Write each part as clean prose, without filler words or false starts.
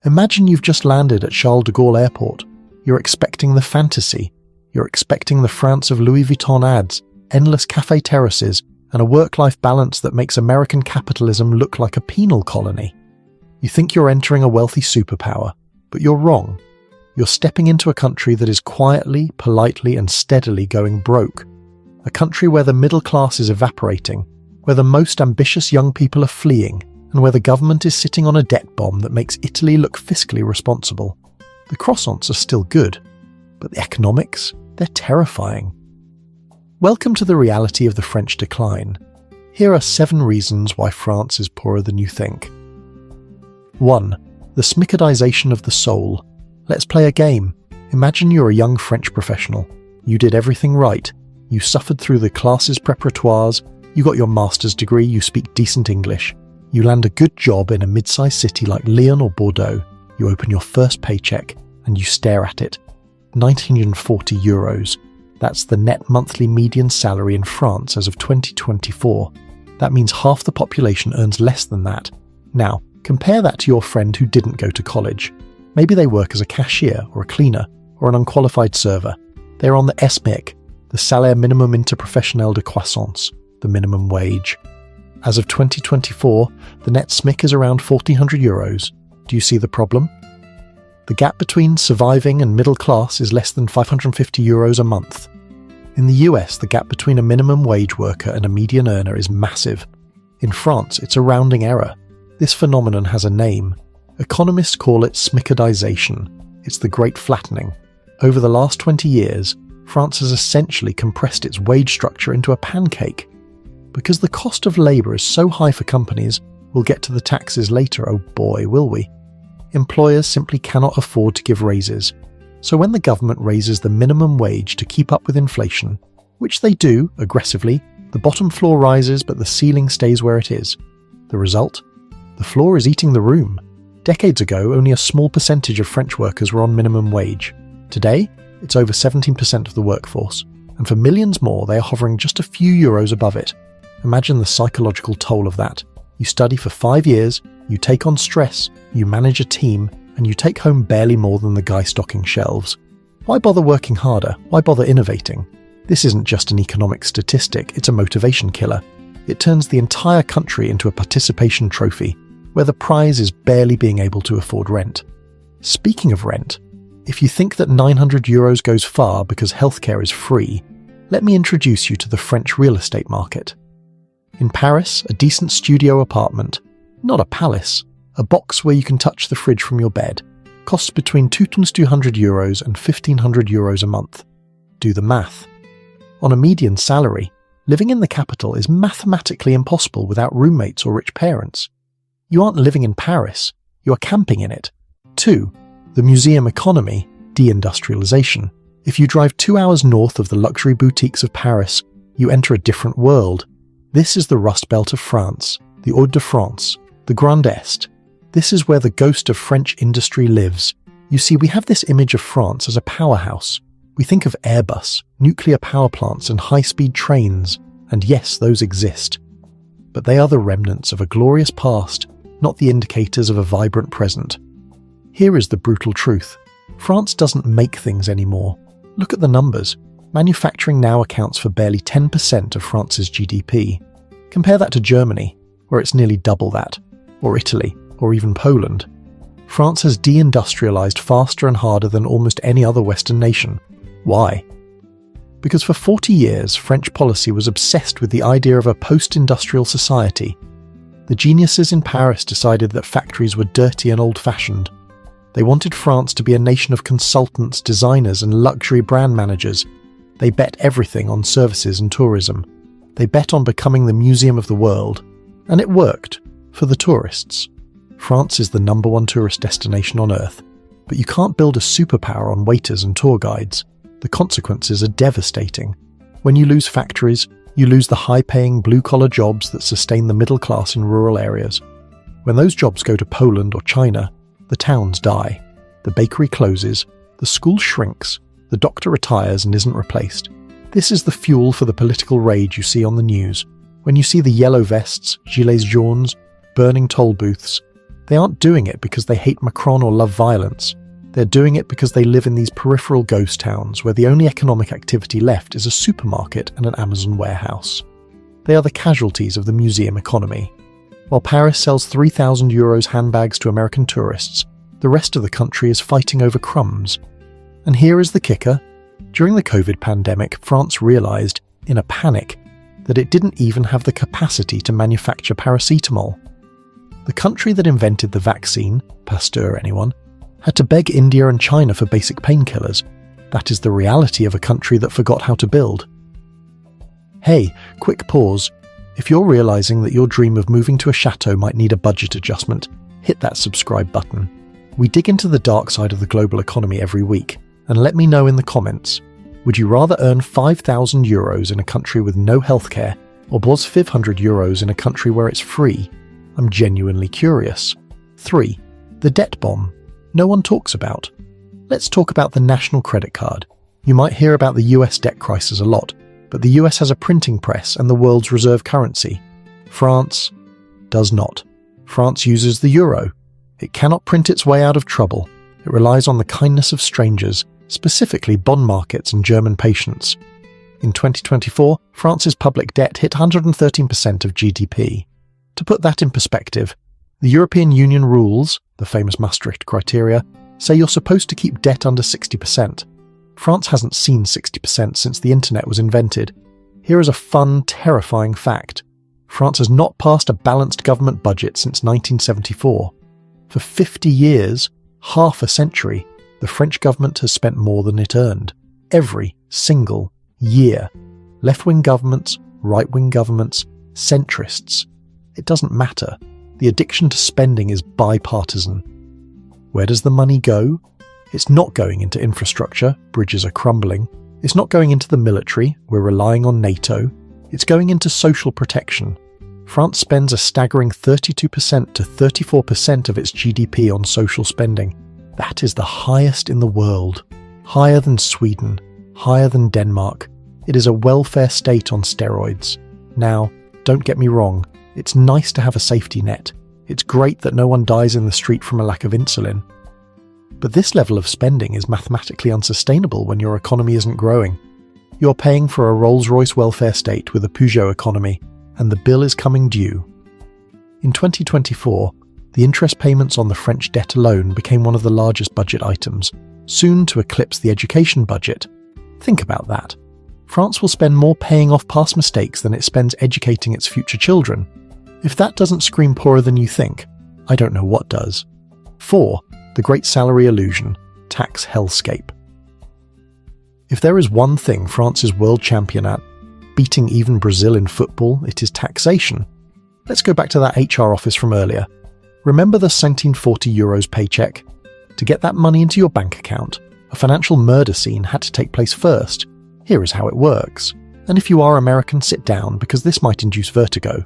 Imagine you've just landed at Charles de Gaulle Airport. You're expecting the fantasy. You're expecting the France of Louis Vuitton ads, endless cafe terraces, and a work-life balance that makes American capitalism look like a penal colony. You think you're entering a wealthy superpower, but you're wrong. You're stepping into a country that is quietly, politely, and steadily going broke. A country where the middle class is evaporating, where the most ambitious young people are fleeing, and where the government is sitting on a debt bomb that makes Italy look fiscally responsible. The croissants are still good, but the economics, they're terrifying. Welcome to the reality of the French decline. Here are 7 reasons why France is poorer than you think. 1. The Smicardization of the soul. Let's play a game. Imagine you're a young French professional. You did everything right. You suffered through the classes preparatoires, you got your master's degree, you speak decent English. You land a good job in a mid-sized city like Lyon or Bordeaux. You open your first paycheck and you stare at it. 940 euros. That's the net monthly median salary in France as of 2024. That means half the population earns less than that. Now, compare that to your friend who didn't go to college. Maybe they work as a cashier or a cleaner or an unqualified server. They're on the SMIC, the Salaire Minimum Interprofessionnel de Croissance, the minimum wage. As of 2024, the net SMIC is around 1,400 euros. Do you see the problem? The gap between surviving and middle class is less than 550 euros a month. In the US, the gap between a minimum wage worker and a median earner is massive. In France, it's a rounding error. This phenomenon has a name. Economists call it Smicardization. It's the great flattening. Over the last 20 years, France has essentially compressed its wage structure into a pancake. Because the cost of labour is so high for companies, we'll get to the taxes later, oh boy, will we? Employers simply cannot afford to give raises. So when the government raises the minimum wage to keep up with inflation, which they do aggressively, the bottom floor rises but the ceiling stays where it is. The result? The floor is eating the room. Decades ago, only a small percentage of French workers were on minimum wage. Today, it's over 17% of the workforce, and for millions more, they are hovering just a few euros above it. Imagine the psychological toll of that. You study for 5 years, you take on stress, you manage a team, and you take home barely more than the guy stocking shelves. Why bother working harder? Why bother innovating? This isn't just an economic statistic, it's a motivation killer. It turns the entire country into a participation trophy, where the prize is barely being able to afford rent. Speaking of rent, if you think that 900 euros goes far because healthcare is free, let me introduce you to the French real estate market. In Paris, a decent studio apartment, not a palace, a box where you can touch the fridge from your bed, costs between 200 euros and 1,500 euros a month. Do the math. On a median salary, living in the capital is mathematically impossible without roommates or rich parents. You aren't living in Paris, you are camping in it. 2. The museum economy, deindustrialization. If you drive 2 hours north of the luxury boutiques of Paris, you enter a different world. This is the Rust Belt of France, the Hauts-de-France, the Grand Est. This is where the ghost of French industry lives. You see, we have this image of France as a powerhouse. We think of Airbus, nuclear power plants and high-speed trains, and yes, those exist. But they are the remnants of a glorious past, not the indicators of a vibrant present. Here is the brutal truth. France doesn't make things anymore. Look at the numbers. Manufacturing now accounts for barely 10% of France's GDP. Compare that to Germany, where it's nearly double that, or Italy, or even Poland. France has deindustrialized faster and harder than almost any other Western nation. Why? Because for 40 years, French policy was obsessed with the idea of a post-industrial society. The geniuses in Paris decided that factories were dirty and old-fashioned. They wanted France to be a nation of consultants, designers, and luxury brand managers. They bet everything on services and tourism. They bet on becoming the museum of the world. And it worked, for the tourists. France is the #1 tourist destination on Earth. But you can't build a superpower on waiters and tour guides. The consequences are devastating. When you lose factories, you lose the high-paying blue-collar jobs that sustain the middle class in rural areas. When those jobs go to Poland or China, the towns die. The bakery closes, the school shrinks, the doctor retires and isn't replaced. This is the fuel for the political rage you see on the news. When you see the yellow vests, gilets jaunes, burning toll booths, They aren't doing it because they hate Macron or love violence. They're doing it because they live in these peripheral ghost towns where the only economic activity left is a supermarket and an Amazon warehouse. They are the casualties of the museum economy. While Paris sells €3,000 handbags to American tourists, the rest of the country is fighting over crumbs. And here is the kicker. During the COVID pandemic, France realized, in a panic, that it didn't even have the capacity to manufacture paracetamol. The country that invented the vaccine, Pasteur anyone, had to beg India and China for basic painkillers. That is the reality of a country that forgot how to build. Hey, quick pause. If you're realizing that your dream of moving to a chateau might need a budget adjustment, hit that subscribe button. We dig into the dark side of the global economy every week, and let me know in the comments. Would you rather earn €5,000 in a country with no healthcare, or was €500 in a country where it's free? I'm genuinely curious. 3. The debt bomb. No one talks about. Let's talk about the national credit card. You might hear about the US debt crisis a lot, but the US has a printing press and the world's reserve currency. France does not. France uses the euro. It cannot print its way out of trouble. It relies on the kindness of strangers, specifically bond markets and German patience. In 2024, France's public debt hit 113% of GDP. To put that in perspective, the European Union rules, the famous Maastricht criteria, say you're supposed to keep debt under 60%. France hasn't seen 60% since the internet was invented. Here is a fun, terrifying fact. France has not passed a balanced government budget since 1974. For 50 years, half a century, the French government has spent more than it earned. Every single year. Left-wing governments, right-wing governments, centrists. It doesn't matter. The addiction to spending is bipartisan. Where does the money go? It's not going into infrastructure, bridges are crumbling. It's not going into the military, we're relying on NATO. It's going into social protection. France spends a staggering 32% to 34% of its GDP on social spending. That is the highest in the world. Higher than Sweden, higher than Denmark. It is a welfare state on steroids. Now, don't get me wrong, it's nice to have a safety net. It's great that no one dies in the street from a lack of insulin. But this level of spending is mathematically unsustainable when your economy isn't growing. You're paying for a Rolls-Royce welfare state with a Peugeot economy, and the bill is coming due. In 2024, the interest payments on the French debt alone became one of the largest budget items, soon to eclipse the education budget. Think about that. France will spend more paying off past mistakes than it spends educating its future children. If that doesn't scream poorer than you think, I don't know what does. 4. The Great Salary Illusion, Tax Hellscape. If there is one thing France is world champion at, beating even Brazil in football, it is taxation. Let's go back to that HR office from earlier. Remember the €1,740 paycheck? To get that money into your bank account, a financial murder scene had to take place first. Here is how it works. And if you are American, sit down, because this might induce vertigo.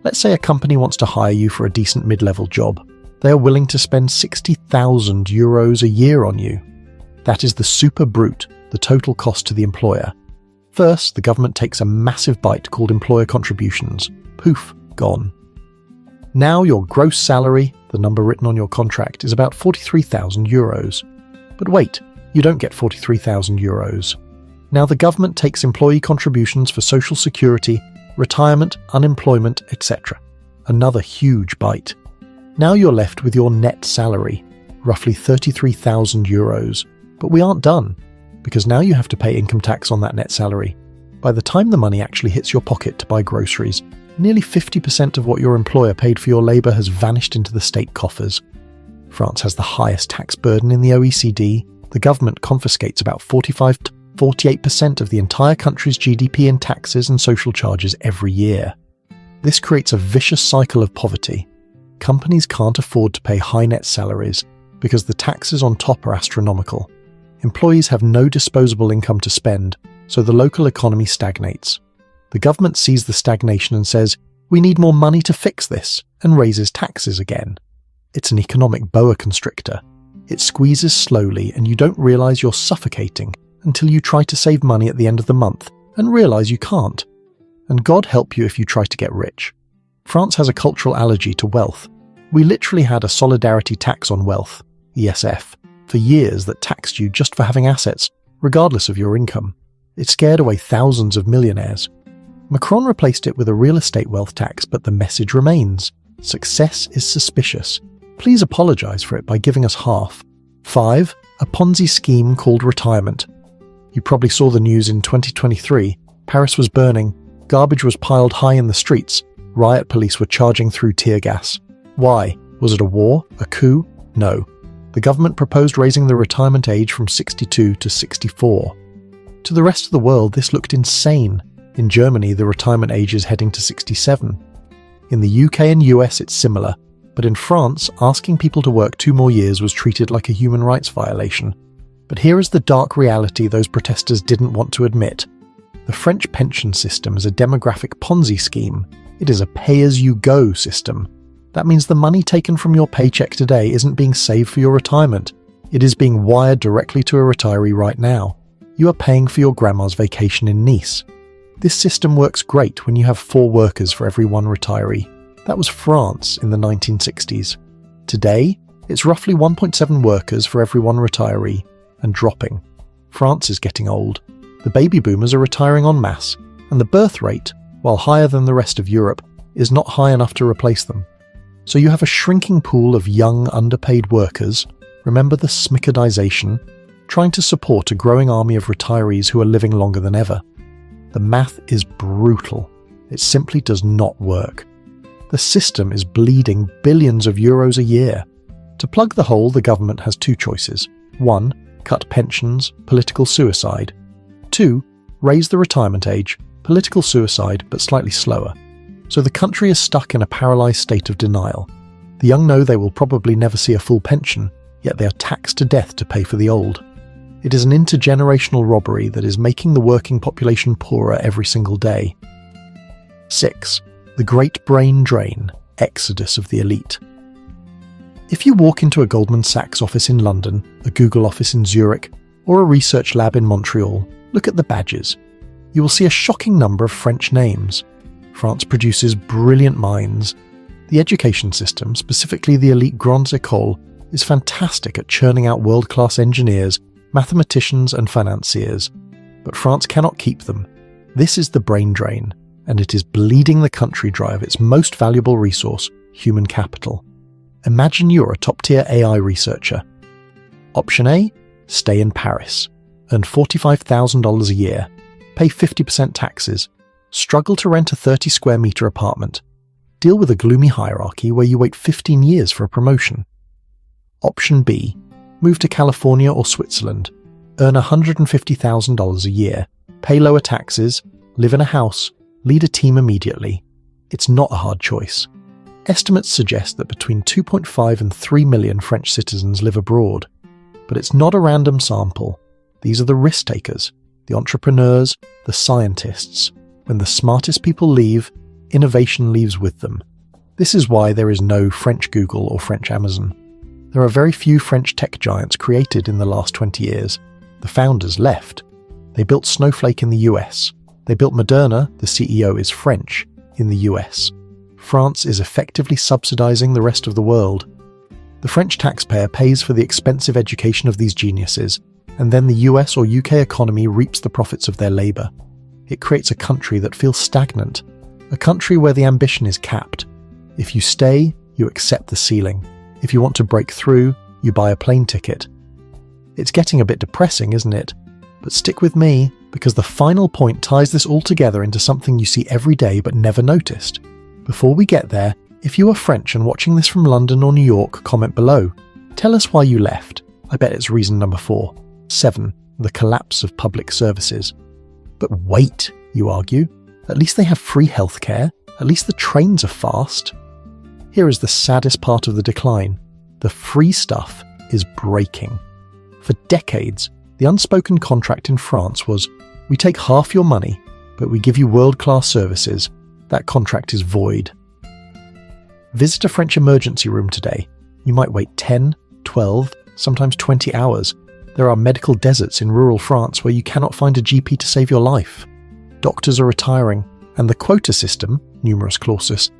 Let's say a company wants to hire you for a decent mid-level job. They are willing to spend €60,000 a year on you. That is the super brute, the total cost to the employer. First, the government takes a massive bite called employer contributions. Poof, gone. Now your gross salary, the number written on your contract, is about €43,000. But wait, you don't get €43,000. Now the government takes employee contributions for social security, retirement, unemployment, etc. Another huge bite. Now you're left with your net salary, roughly €33,000. But we aren't done, because now you have to pay income tax on that net salary. By the time the money actually hits your pocket to buy groceries, nearly 50% of what your employer paid for your labour has vanished into the state coffers. France has the highest tax burden in the OECD. The government confiscates about 45 to 48% of the entire country's GDP in taxes and social charges every year. This creates a vicious cycle of poverty. Companies can't afford to pay high net salaries because the taxes on top are astronomical. Employees have no disposable income to spend, so the local economy stagnates. The government sees the stagnation and says, "We need more money to fix this," and raises taxes again. It's an economic boa constrictor. It squeezes slowly and you don't realize you're suffocating until you try to save money at the end of the month and realize you can't. And God help you if you try to get rich. France has a cultural allergy to wealth. We literally had a solidarity tax on wealth, ESF, for years that taxed you just for having assets, regardless of your income. It scared away thousands of millionaires. Macron replaced it with a real estate wealth tax, but the message remains. Success is suspicious. Please apologise for it by giving us half. 5. A Ponzi scheme called retirement. You probably saw the news in 2023. Paris was burning, garbage was piled high in the streets, riot police were charging through tear gas. Why? Was it a war? A coup? No. The government proposed raising the retirement age from 62 to 64. To the rest of the world, this looked insane. In Germany, the retirement age is heading to 67. In the UK and US, it's similar. But in France, asking people to work 2 more years was treated like a human rights violation. But here is the dark reality those protesters didn't want to admit. The French pension system is a demographic Ponzi scheme. It is a pay-as-you-go system. That means the money taken from your paycheck today isn't being saved for your retirement. It is being wired directly to a retiree right now. You are paying for your grandma's vacation in Nice. This system works great when you have 4 workers for every 1 retiree. That was France in the 1960s. Today, it's roughly 1.7 workers for every 1 retiree, and dropping. France is getting old. The baby boomers are retiring en masse, and the birth rate, while higher than the rest of Europe, is not high enough to replace them. So you have a shrinking pool of young, underpaid workers, remember the Smicardization, trying to support a growing army of retirees who are living longer than ever. The math is brutal. It simply does not work. The system is bleeding billions of euros a year. To plug the hole, the government has 2 choices. 1. Cut pensions, political suicide. 2. Raise the retirement age, political suicide, but slightly slower. So the country is stuck in a paralysed state of denial. The young know they will probably never see a full pension, yet they are taxed to death to pay for the old. It is an intergenerational robbery that is making the working population poorer every single day. 6. The Great Brain Drain, Exodus of the Elite. If you walk into a Goldman Sachs office in London, a Google office in Zurich, or a research lab in Montreal, look at the badges. You will see a shocking number of French names. France produces brilliant minds. The education system, specifically the elite Grandes Écoles, is fantastic at churning out world-class engineers, mathematicians and financiers. But France cannot keep them. This is the brain drain, and it is bleeding the country dry of its most valuable resource, human capital. Imagine you're a top-tier AI researcher. Option A, stay in Paris. Earn $45,000 a year. Pay 50% taxes. Struggle to rent a 30-square-meter apartment. Deal with a gloomy hierarchy where you wait 15 years for a promotion. Option B, move to California or Switzerland. Earn $150,000 a year. Pay lower taxes. Live in a house. Lead a team immediately. It's not a hard choice. Estimates suggest that between 2.5 and 3 million French citizens live abroad. But it's not a random sample. These are the risk takers, the entrepreneurs, the scientists. When the smartest people leave, innovation leaves with them. This is why there is no French Google or French Amazon. There are very few French tech giants created in the last 20 years. The founders left. They built Snowflake in the US. They built Moderna, the CEO is French, in the US. France is effectively subsidizing the rest of the world. The French taxpayer pays for the expensive education of these geniuses, and then the US or UK economy reaps the profits of their labor. It creates a country that feels stagnant, a country where the ambition is capped. If you stay, you accept the ceiling. If you want to break through, you buy a plane ticket. It's getting a bit depressing, isn't it? But stick with me, because the final point ties this all together into something you see every day but never noticed. Before we get there, if you are French and watching this from London or New York, comment below. Tell us why you left. I bet it's reason number 4. 7. The collapse of public services. But wait, you argue. At least they have free healthcare. At least the trains are fast. Here is the saddest part of the decline. The free stuff is breaking. For decades, the unspoken contract in France was, we take half your money, but we give you world-class services. That contract is void. Visit a French emergency room today. You might wait 10, 12, sometimes 20 hours. There are medical deserts in rural France where you cannot find a GP to save your life. Doctors are retiring, and the quota system, numerus clausus,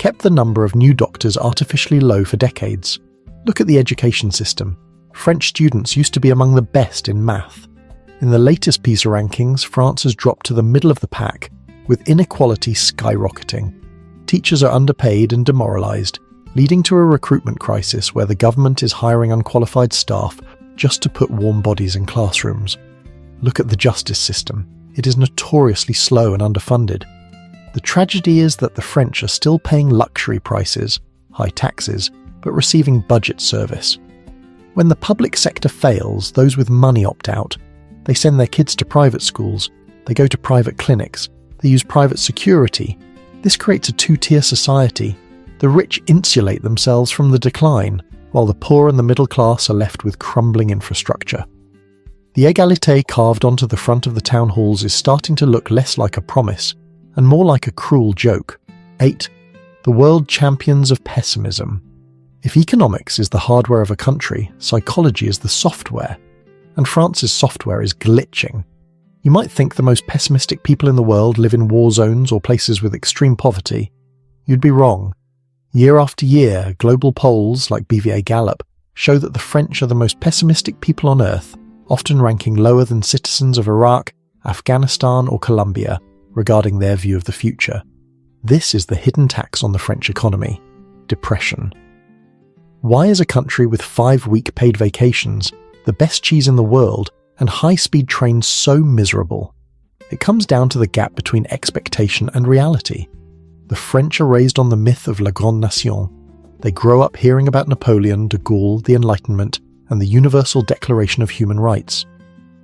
kept the number of new doctors artificially low for decades. Look at the education system. French students used to be among the best in math. In the latest PISA rankings, France has dropped to the middle of the pack, with inequality skyrocketing. Teachers are underpaid and demoralised, leading to a recruitment crisis where the government is hiring unqualified staff just to put warm bodies in classrooms. Look at the justice system. It is notoriously slow and underfunded. The tragedy is that the French are still paying luxury prices, high taxes, but receiving budget service. When the public sector fails, those with money opt out. They send their kids to private schools, they go to private clinics, they use private security. This creates a two-tier society. The rich insulate themselves from the decline, while the poor and the middle class are left with crumbling infrastructure. The égalité carved onto the front of the town halls is starting to look less like a promise, and more like a cruel joke. 8. The world champions of pessimism. If economics is the hardware of a country, psychology is the software, and France's software is glitching. You might think the most pessimistic people in the world live in war zones or places with extreme poverty. You'd be wrong. Year after year, global polls like BVA Gallup show that the French are the most pessimistic people on earth, often ranking lower than citizens of Iraq, Afghanistan or Colombia regarding their view of the future. This is the hidden tax on the French economy: depression. Why is a country with 5-week paid vacations, the best cheese in the world, and high-speed trains so miserable? It comes down to the gap between expectation and reality. The French are raised on the myth of La Grande Nation. They grow up hearing about Napoleon, de Gaulle, the Enlightenment, and the Universal Declaration of Human Rights.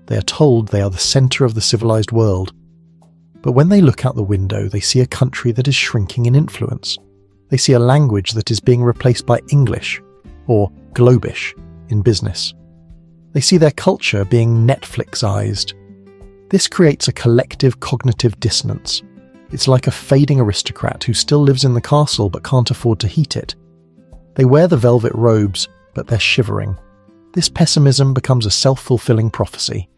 They are told they are the centre of the civilized world. But when they look out the window, they see a country that is shrinking in influence. They see a language that is being replaced by English, or Globish, in business. They see their culture being Netflixized. This creates a collective cognitive dissonance. It's like a fading aristocrat who still lives in the castle but can't afford to heat it. They wear the velvet robes, but they're shivering. This pessimism becomes a self-fulfilling prophecy.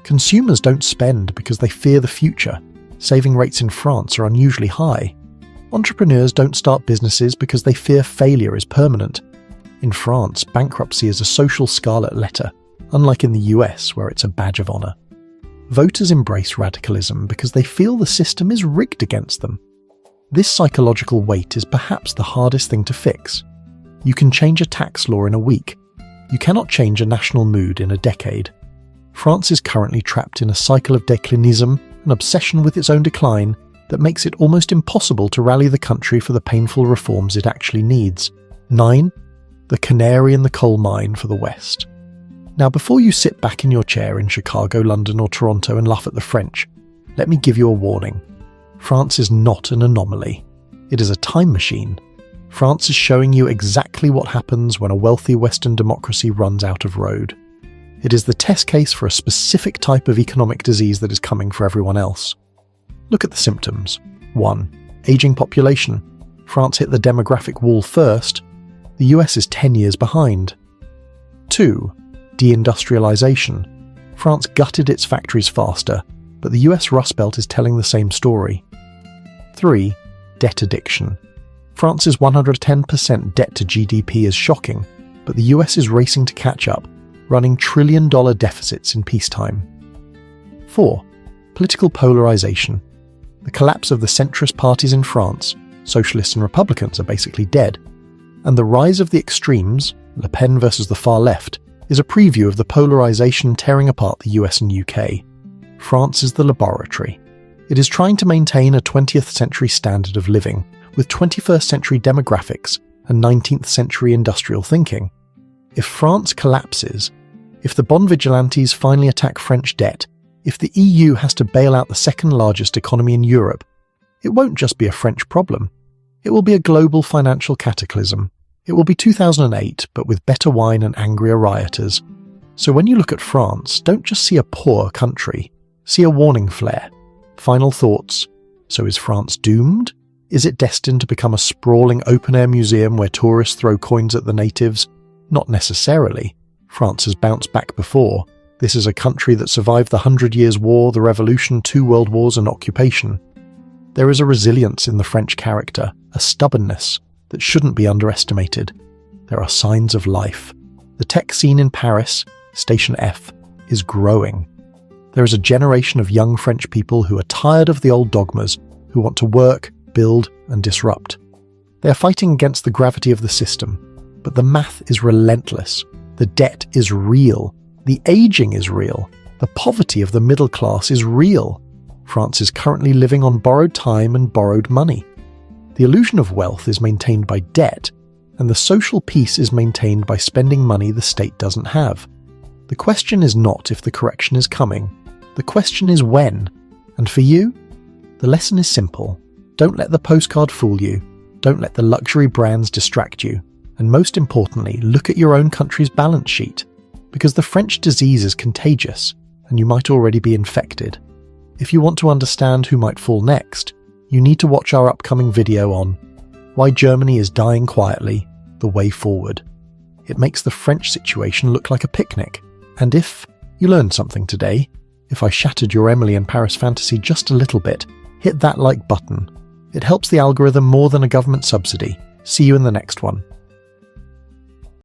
Consumers don't spend because they fear the future. Saving rates in France are unusually high. Entrepreneurs don't start businesses because they fear failure is permanent. In France, bankruptcy is a social scarlet letter, unlike in the US, where it's a badge of honor. Voters embrace radicalism because they feel the system is rigged against them. This psychological weight is perhaps the hardest thing to fix. You can change a tax law in a week. You cannot change a national mood in a decade. France is currently trapped in a cycle of déclinism, an obsession with its own decline, that makes it almost impossible to rally the country for the painful reforms it actually needs. 9. The canary in the coal mine for the West. Now, before you sit back in your chair in Chicago, London or Toronto and laugh at the French, let me give you a warning. France is not an anomaly. It is a time machine. France is showing you exactly what happens when a wealthy Western democracy runs out of road. It is the test case for a specific type of economic disease that is coming for everyone else. Look at the symptoms. 1. Aging population. France hit the demographic wall first. The US is 10 years behind. 2. Deindustrialization. France gutted its factories faster, but the US Rust Belt is telling the same story. 3. Debt addiction. France's 110% debt to GDP is shocking, but the US is racing to catch up, running trillion-dollar deficits in peacetime. 4. Political polarization. The collapse of the centrist parties in France, socialists and Republicans, are basically dead, and the rise of the extremes, Le Pen versus the far left, is a preview of the polarization tearing apart the US and UK. France is the laboratory. It is trying to maintain a 20th century standard of living, with 21st century demographics and 19th century industrial thinking. If France collapses, if the bond vigilantes finally attack French debt, if the EU has to bail out the second largest economy in Europe, it won't just be a French problem. It will be a global financial cataclysm. It will be 2008, but with better wine and angrier rioters. So when you look at France, don't just see a poor country. See a warning flare. Final thoughts. So is France doomed? Is it destined to become a sprawling open-air museum where tourists throw coins at the natives? Not necessarily. France has bounced back before. This is a country that survived the 100 Years' War, the Revolution, 2 World Wars and occupation. There is a resilience in the French character, a stubbornness that shouldn't be underestimated. There are signs of life. The tech scene in Paris, Station F, is growing. There is a generation of young French people who are tired of the old dogmas, who want to work, build, and disrupt. They are fighting against the gravity of the system, but the math is relentless. The debt is real. The aging is real. The poverty of the middle class is real. France is currently living on borrowed time and borrowed money. The illusion of wealth is maintained by debt, and the social peace is maintained by spending money the state doesn't have. The question is not if the correction is coming. The question is when. And for you, the lesson is simple. Don't let the postcard fool you. Don't let the luxury brands distract you. And most importantly, look at your own country's balance sheet. Because the French disease is contagious, and you might already be infected. If you want to understand who might fall next, you need to watch our upcoming video on Why Germany is Dying Quietly, The Way Forward. It makes the French situation look like a picnic. And if you learned something today, if I shattered your Emily in Paris fantasy just a little bit, hit that like button. It helps the algorithm more than a government subsidy. See you in the next one.